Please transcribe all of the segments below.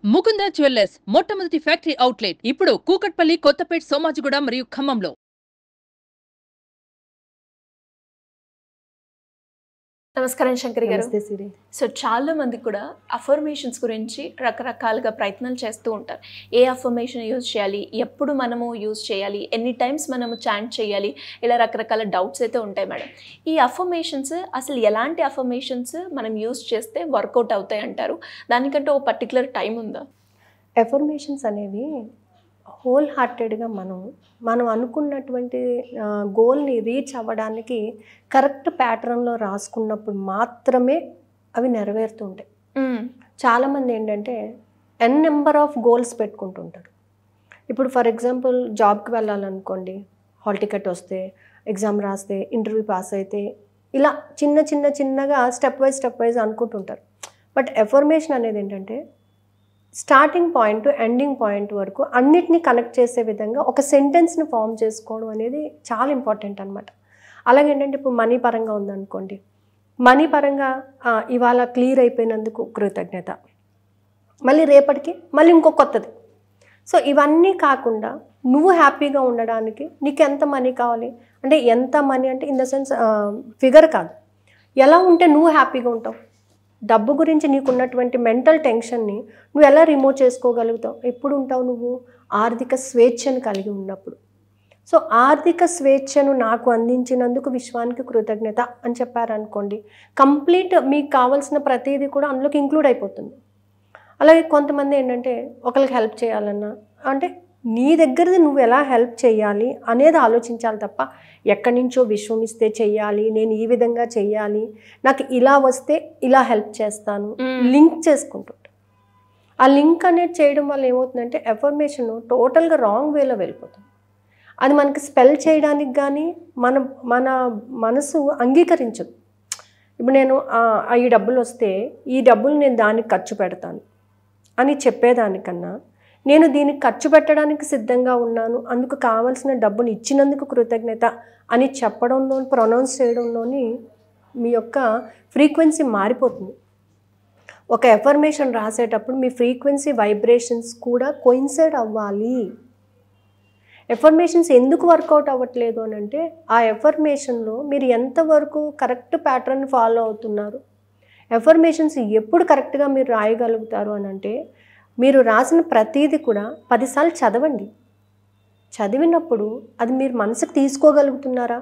Mukunda jewellers మొట్టమొదటి factory outlet ఇప్పుడు కూకట్పల్లి, కొత్తపేట్, సోమాజిగూడ మరియు ఖమ్మంలో. నమస్కారం శంకరి గారు. నమస్తే సిరి. సో చాలా మంది కూడా అఫర్మేషన్స్ గురించి రకరకాలుగా ప్రయత్నాలు చేస్తూ ఉంటారు. ఏ అఫర్మేషన్ యూజ్ చేయాలి, ఎప్పుడు మనము యూజ్ చేయాలి, ఎన్ని టైమ్స్ మనము చాంట్ చేయాలి, ఇలా రకరకాల డౌట్స్ అయితే ఉంటాయి మేడం. ఈ అఫర్మేషన్స్ అసలు ఎలాంటి అఫర్మేషన్స్ మనం యూజ్ చేస్తే వర్కౌట్ అవుతాయి అంటారు? దానికంటే ఓ పర్టికులర్ టైం ఉందా? ఎఫర్మేషన్స్ అనేవి హోల్ హార్టెడ్గా మనం అనుకున్నటువంటి గోల్ని రీచ్ అవ్వడానికి కరెక్ట్ ప్యాటర్న్లో రాసుకున్నప్పుడు మాత్రమే అవి నెరవేరుతుంటాయి. చాలామంది ఏంటంటే నెంబర్ ఆఫ్ గోల్స్ పెట్టుకుంటుంటారు. ఇప్పుడు ఫర్ ఎగ్జాంపుల్ జాబ్కి వెళ్ళాలనుకోండి, హాల్ టికెట్ వస్తే, ఎగ్జామ్ రాస్తే, ఇంటర్వ్యూ పాస్ అయితే, ఇలా చిన్నగా స్టెప్ వైజ్ అనుకుంటుంటారు. బట్ ఎఫర్మేషన్ అనేది ఏంటంటే starting point to ending point వరకు అన్నిటినీ కనెక్ట్ చేసే విధంగా ఒక సెంటెన్స్ని ఫామ్ చేసుకోవడం అనేది చాలా ఇంపార్టెంట్ అనమాట. అలాగే ఏంటంటే ఇప్పుడు మనీ పరంగా ఉందనుకోండి, మనీ పరంగా ఇవాళ క్లియర్ అయిపోయినందుకు కృతజ్ఞత, మళ్ళీ రేపటికి మళ్ళీ ఇంకో కొత్తది. సో ఇవన్నీ కాకుండా నువ్వు హ్యాపీగా ఉండడానికి నీకు ఎంత మనీ కావాలి అంటే, ఎంత మనీ అంటే ఇన్ ద సెన్స్ ఫిగర్ కాదు, ఎలా ఉంటే నువ్వు హ్యాపీగా ఉంటావు. డబ్బు గురించి నీకున్నటువంటి మెంటల్ టెన్షన్ని నువ్వు ఎలా రిమూవ్ చేసుకోగలుగుతావు? ఎప్పుడు ఉంటావు నువ్వు? ఆర్థిక స్వేచ్ఛను కలిగి ఉన్నప్పుడు. సో ఆర్థిక స్వేచ్ఛను నాకు అందించినందుకు విశ్వానికి కృతజ్ఞత అని చెప్పారనుకోండి, కంప్లీట్ మీకు కావాల్సిన ప్రతిదీ కూడా అందులోకి ఇంక్లూడ్ అయిపోతుంది. అలాగే కొంతమంది ఏంటంటే ఒకరికి హెల్ప్ చేయాలన్నా అంటే నీ దగ్గరది నువ్వు ఎలా హెల్ప్ చేయాలి అనేది ఆలోచించాలి తప్ప, ఎక్కడి నుంచో విశ్వం ఇస్తే చెయ్యాలి, నేను ఈ విధంగా చెయ్యాలి, నాకు ఇలా వస్తే ఇలా హెల్ప్ చేస్తాను, లింక్ చేసుకుంటుంటా. ఆ లింక్ అనేది చేయడం వల్ల ఏమవుతుందంటే ఎఫర్మేషన్ టోటల్గా రాంగ్ వేలో వెళ్ళిపోతుంది. అది మనకి స్పెల్ చేయడానికి కానీ మన మనసు అంగీకరించదు. ఇప్పుడు నేను ఈ డబ్బులు వస్తే ఈ డబ్బులు నేను దానికి ఖర్చు పెడతాను అని చెప్పేదానికన్నా, నేను దీనికి ఖర్చు పెట్టడానికి సిద్ధంగా ఉన్నాను, అందుకు కావాల్సిన డబ్బుని ఇచ్చినందుకు కృతజ్ఞత అని చెప్పడంలో, ప్రొనౌన్స్ చేయడంలోని మీ యొక్క ఫ్రీక్వెన్సీ మారిపోతుంది. ఒక ఎఫర్మేషన్ రాసేటప్పుడు మీ ఫ్రీక్వెన్సీ వైబ్రేషన్స్ కూడా కోయిన్సైడ్ అవ్వాలి. ఎఫర్మేషన్స్ ఎందుకు వర్కౌట్ అవ్వట్లేదు అని అంటే, ఆ ఎఫర్మేషన్లో మీరు ఎంతవరకు కరెక్ట్ ప్యాటర్న్ ఫాలో అవుతున్నారు, ఎఫర్మేషన్స్ ఎప్పుడు కరెక్ట్గా మీరు రాయగలుగుతారు అని అంటే, మీరు రాసిన ప్రతీది కూడా 10 సార్లు చదవండి. చదివినప్పుడు అది మీరు మనసుకు తీసుకోగలుగుతున్నారా?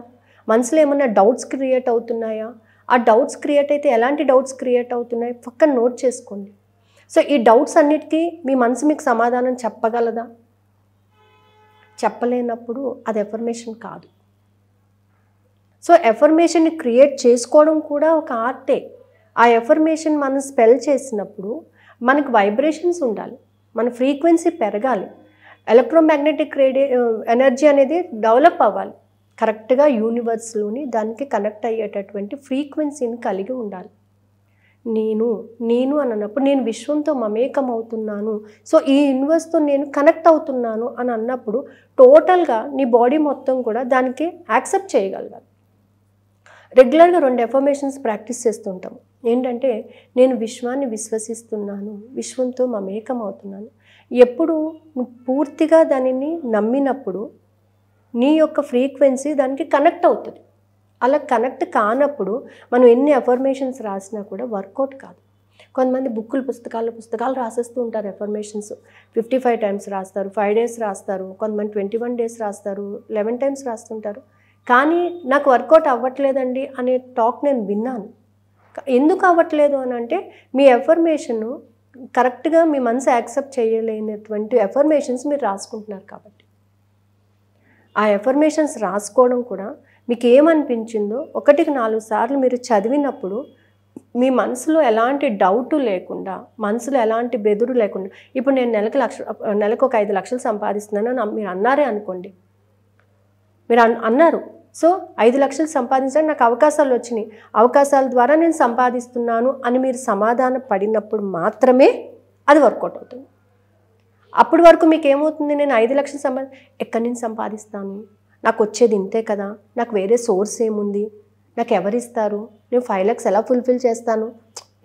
మనసులో ఏమన్నా డౌట్స్ క్రియేట్ అవుతున్నాయా? ఆ డౌట్స్ క్రియేట్ అయితే ఎలాంటి డౌట్స్ క్రియేట్ అవుతున్నాయి పక్కన నోట్ చేసుకోండి. సో ఈ డౌట్స్ అన్నిటికీ మీ మనసు మీకు సమాధానం చెప్పగలదా? చెప్పలేనప్పుడు అది ఎఫర్మేషన్ కాదు. సో ఎఫర్మేషన్ని క్రియేట్ చేసుకోవడం కూడా ఒక ఆర్టే. ఆ ఎఫర్మేషన్ మనం స్పెల్ చేసినప్పుడు మనకు వైబ్రేషన్స్ ఉండాలి, మన ఫ్రీక్వెన్సీ పెరగాలి, ఎలక్ట్రోమాగ్నెటిక్ ఎనర్జీ అనేది డెవలప్ అవ్వాలి, కరెక్ట్గా యూనివర్స్లోని దానికి కనెక్ట్ అయ్యేటటువంటి ఫ్రీక్వెన్సీని కలిగి ఉండాలి. నేను అని అన్నప్పుడు నేను విశ్వంతో మమేకం అవుతున్నాను, సో ఈ యూనివర్స్తో నేను కనెక్ట్ అవుతున్నాను అని అన్నప్పుడు టోటల్గా నీ బాడీ మొత్తం కూడా దానికి యాక్సెప్ట్ చేయగలగాలి. రెగ్యులర్గా 2 ఎఫర్మేషన్స్ ప్రాక్టీస్ చేస్తుంటాం. ఏంటంటే, నేను విశ్వాన్ని విశ్వసిస్తున్నాను, విశ్వంతో మమేకం అవుతున్నాను. ఎప్పుడు పూర్తిగా దానిని నమ్మినప్పుడు నీ యొక్క ఫ్రీక్వెన్సీ దానికి కనెక్ట్ అవుతుంది. అలా కనెక్ట్ కానప్పుడు మనం ఎన్ని ఎఫర్మేషన్స్ రాసినా కూడా వర్కౌట్ కాదు. కొంతమంది పుస్తకాలు రాసేస్తూ ఉంటారు. ఎఫర్మేషన్స్ 55 టైమ్స్ రాస్తారు, 5 డేస్ రాస్తారు, కొంతమంది 21 డేస్ రాస్తారు, 11 టైమ్స్ రాస్తుంటారు. కానీ నాకు వర్కౌట్ అవ్వట్లేదండి అనే టాక్ నేను విన్నాను. ఎందుకు అవ్వట్లేదు అని అంటే, మీ ఎఫర్మేషన్ కరెక్ట్గా మీ మనసు యాక్సెప్ట్ చేయలేనటువంటి ఎఫర్మేషన్స్ మీరు రాసుకుంటున్నారు కాబట్టి. ఆ ఎఫర్మేషన్స్ రాసుకోవడం కూడా మీకు ఏమనిపించిందో 1కి 4 సార్లు మీరు చదివినప్పుడు మీ మనసులో ఎలాంటి డౌటు లేకుండా, మనసులో ఎలాంటి బెదురు లేకుండా, ఇప్పుడు నేను నెలకు ఒక 5 లక్షలు సంపాదిస్తున్నాను మీరు అన్నారే అనుకోండి, మీరు అన్నారు, సో 5 లక్షలు సంపాదించడానికి నాకు అవకాశాలు వచ్చినాయి, అవకాశాల ద్వారా నేను సంపాదిస్తున్నాను అని మీరు సమాధాన పడినప్పుడు మాత్రమే అది వర్కౌట్ అవుతుంది. అప్పటి వరకు మీకు ఏమవుతుంది, నేను 5 లక్షలు ఎక్కడి నుంచి సంపాదిస్తాను, నాకు వచ్చేది ఇంతే కదా, నాకు వేరే సోర్స్ ఏముంది, నాకు ఎవరిస్తారు, నేను 5 lakhs ఎలా ఫుల్ఫిల్ చేస్తాను,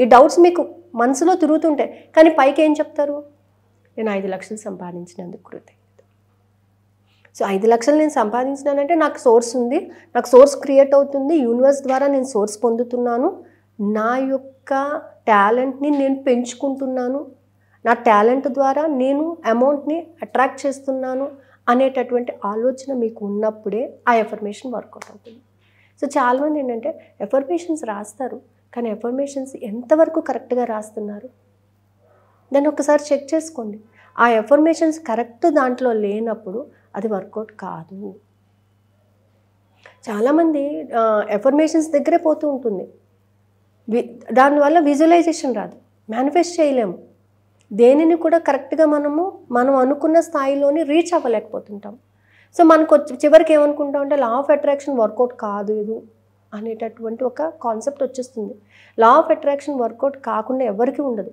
ఈ డౌట్స్ మీకు మనసులో తిరుగుతుంటాయి. కానీ పైకి ఏం చెప్తారు, నేను 5 లక్షలు సంపాదించినందుకు కృతజ్ఞత. సో 5 లక్షలు నేను సంపాదించినానంటే నాకు సోర్స్ ఉంది, నాకు సోర్స్ క్రియేట్ అవుతుంది, యూనివర్స్ ద్వారా నేను సోర్స్ పొందుతున్నాను, నా యొక్క టాలెంట్ని నేను పెంచుకుంటున్నాను, నా టాలెంట్ ద్వారా నేను అమౌంట్ని అట్రాక్ట్ చేస్తున్నాను అనేటటువంటి ఆలోచన మీకు ఉన్నప్పుడే ఆ ఎఫర్మేషన్ వర్కౌట్ అవుతుంది. సో చాలామంది ఏంటంటే ఎఫర్మేషన్స్ రాస్తారు, కానీ ఎఫర్మేషన్స్ ఎంతవరకు కరెక్ట్గా రాస్తున్నారు దాన్ని ఒకసారి చెక్ చేసుకోండి. ఆ ఎఫర్మేషన్స్ కరెక్ట్ దాంట్లో లేనప్పుడు అది వర్కౌట్ కాదు. చాలామంది ఎఫర్మేషన్స్ దగ్గరే పోతూ ఉంటుంది, దానివల్ల విజువలైజేషన్ రాదు, మేనిఫెస్ట్ చేయలేము, దేనిని కూడా కరెక్ట్గా మనం అనుకున్న స్థాయిలోని రీచ్ అవ్వలేకపోతుంటాం. సో మనకు చివరికి ఏమనుకుంటాం అంటే లా ఆఫ్ అట్రాక్షన్ వర్కౌట్ కాదు ఇది అనేటటువంటి ఒక కాన్సెప్ట్ వచ్చేస్తుంది. లా ఆఫ్ అట్రాక్షన్ వర్కౌట్ కాకుండా ఎవరికి ఉండదు,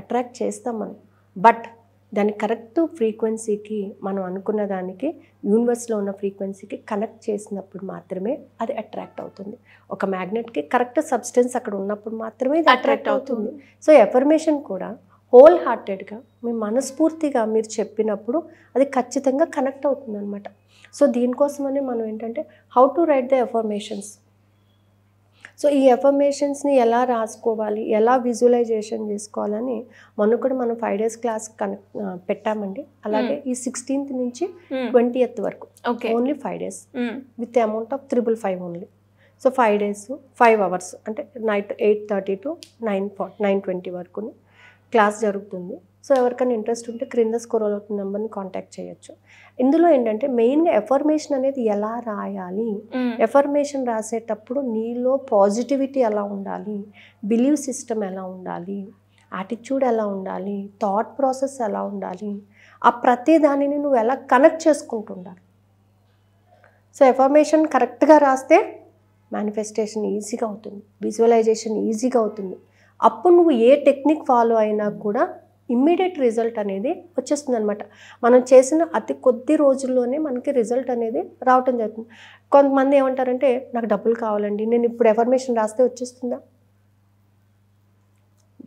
అట్రాక్ట్ చేస్తాం మనం, బట్ దాని కరెక్ట్ ఫ్రీక్వెన్సీకి మనం అనుకున్న దానికి యూనివర్స్లో ఉన్న ఫ్రీక్వెన్సీకి కనెక్ట్ చేసినప్పుడు మాత్రమే అది అట్రాక్ట్ అవుతుంది. ఒక మ్యాగ్నెట్కి కరెక్ట్ సబ్స్టెన్స్ అక్కడ ఉన్నప్పుడు మాత్రమే ఇది అట్రాక్ట్ అవుతుంది. సో ఎఫర్మేషన్ కూడా హోల్ హార్టెడ్గా మీ మనస్ఫూర్తిగా మీరు చెప్పినప్పుడు అది ఖచ్చితంగా కనెక్ట్ అవుతుంది అనమాట. సో దీనికోసమని మనం ఏంటంటే how to right the affirmations. So ఈ ఎఫర్మేషన్స్ని ఎలా రాసుకోవాలి, ఎలా విజువలైజేషన్ చేసుకోవాలని మొన్న కూడా మనం 5 days క్లాస్ పెట్టామండి. అలాగే ఈ 16th నుంచి 20th వరకు only 5 days with amount of 555 only. So 5 days 5 hours అంటే నైట్ 8:30 to 9:20 వరకు క్లాస్ జరుగుతుంది. సో ఎవరికైనా ఇంట్రెస్ట్ ఉంటే క్రింద స్క్రోల్ అవుతున్న నెంబర్ని కాంటాక్ట్ చేయొచ్చు. ఇందులో ఏంటంటే మెయిన్గా ఎఫర్మేషన్ అనేది ఎలా రాయాలి, ఎఫర్మేషన్ రాసేటప్పుడు నీలో పాజిటివిటీ ఎలా ఉండాలి, బిలీవ్ సిస్టమ్ ఎలా ఉండాలి, యాటిట్యూడ్ ఎలా ఉండాలి, థాట్ ప్రాసెస్ ఎలా ఉండాలి, ఆ ప్రతి దానిని నువ్వు ఎలా కనెక్ట్ చేసుకుంటుండాలి. సో ఎఫర్మేషన్ కరెక్ట్గా రాస్తే మేనిఫెస్టేషన్ ఈజీగా అవుతుంది, విజువలైజేషన్ ఈజీగా అవుతుంది. అప్పుడు నువ్వు ఏ టెక్నిక్ ఫాలో అయినా కూడా ఇమ్మీడియట్ రిజల్ట్ అనేది వచ్చేస్తుంది అనమాట. మనం చేసిన అతి కొద్ది రోజుల్లోనే మనకి రిజల్ట్ అనేది రావటం జరుగుతుంది. కొంతమంది ఏమంటారంటే నాకు డబ్బులు కావాలండి, నేను ఇప్పుడు ఎఫర్మేషన్ రాస్తే వచ్చేస్తుందా?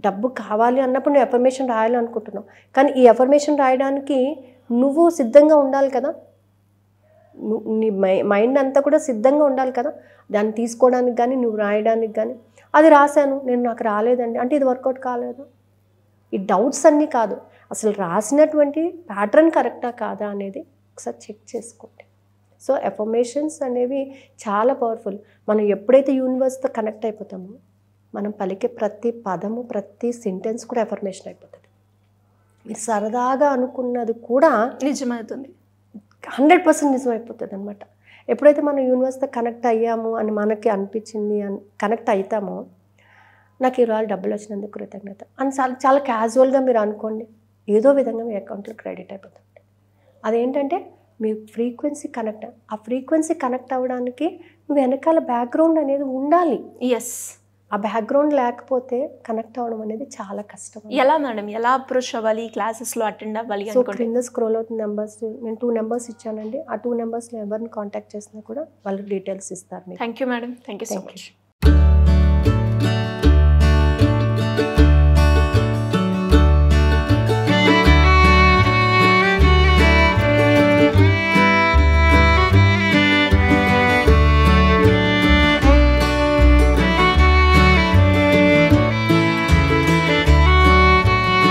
డబ్బు కావాలి అన్నప్పుడు నువ్వు ఎఫర్మేషన్ రాయాలనుకుంటున్నావు, కానీ ఈ ఎఫర్మేషన్ రాయడానికి నువ్వు సిద్ధంగా ఉండాలి కదా, నీ మైండ్ అంతా కూడా సిద్ధంగా ఉండాలి కదా దాన్ని తీసుకోవడానికి కానీ నువ్వు రాయడానికి కానీ. అది రాశాను నేను, నాకు రాలేదండి అంటే ఇది వర్కౌట్ కాలేదు. ఈ డౌట్స్ అన్నీ కాదు, అసలు రాసినటువంటి ప్యాటర్న్ కరెక్టా కాదా అనేది ఒకసారి చెక్ చేసుకోండి. సో ఎఫర్మేషన్స్ అనేవి చాలా పవర్ఫుల్. మనం ఎప్పుడైతే యూనివర్స్తో కనెక్ట్ అయిపోతామో మనం పలికే ప్రతి పదము ప్రతి సెంటెన్స్ కూడా ఎఫర్మేషన్ అయిపోతుంది. మీరు సరదాగా అనుకున్నది కూడా నిజమవుతుంది, 100% నిజమైపోతుంది అనమాట. ఎప్పుడైతే మనం యూనివర్స్తో కనెక్ట్ అయ్యాము అని మనకి అనిపించింది అని కనెక్ట్ అవుతామో నాకు ఈరోజు డబ్బులు వచ్చినందుకు కృతజ్ఞత అని చాలా క్యాజువల్గా మీరు అనుకోండి, ఏదో విధంగా మీ అకౌంట్లో క్రెడిట్ అయిపోతుంది. అదేంటంటే మీ ఫ్రీక్వెన్సీ కనెక్ట్, ఆ ఫ్రీక్వెన్సీ కనెక్ట్ అవ్వడానికి నువ్వు వెనకాల బ్యాక్గ్రౌండ్ అనేది ఉండాలి. ఎస్, ఆ బ్యాక్గ్రౌండ్ లేకపోతే కనెక్ట్ అవ్వడం అనేది చాలా కష్టం. ఎలా మేడం, ఎలా అప్రోచ్ అవ్వాలి, క్లాసెస్లో అటెండ్ అవ్వాలి? సో క్రింద స్క్రోల్ అవుతున్న నెంబర్స్, నేను 2 numbers ఇచ్చానండి. ఆ 2 numbersలో ఎవరిని కాంటాక్ట్ చేసినా కూడా వాళ్ళు డీటెయిల్స్ ఇస్తారు. Thank you madam, thank you so much.